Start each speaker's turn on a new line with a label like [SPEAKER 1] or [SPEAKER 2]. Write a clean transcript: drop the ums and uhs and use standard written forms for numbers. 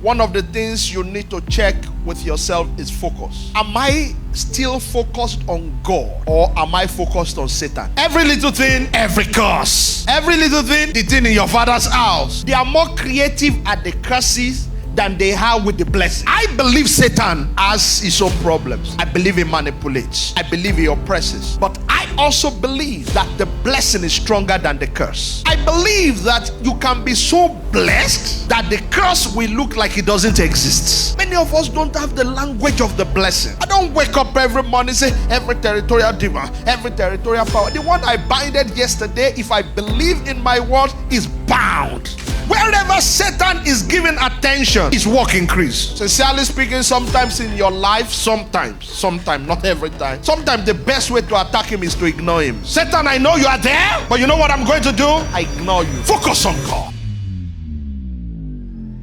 [SPEAKER 1] one of the things you need to check with yourself is focus. Am I still focused on God, or am I focused on Satan? Every little thing, every curse. Every little thing, the thing in your father's house. They are more creative at the curses than they have with the blessing. I believe Satan has his own problems. I believe he manipulates. I believe he oppresses. But I also believe that the blessing is stronger than the curse. I believe that you can be so blessed that the curse will look like it doesn't exist. Many of us don't have the language of the blessing. I don't wake up every morning and say, every territorial demon, every territorial power. The one I binded yesterday, if I believe in my word, is bound. Wherever Satan is given attention, his work increase. Sincerely speaking, sometimes in your life, sometimes, not every time. Sometimes the best way to attack him is to ignore him. Satan, I know you are there, but you know what I'm going to do? I ignore you. Focus on God.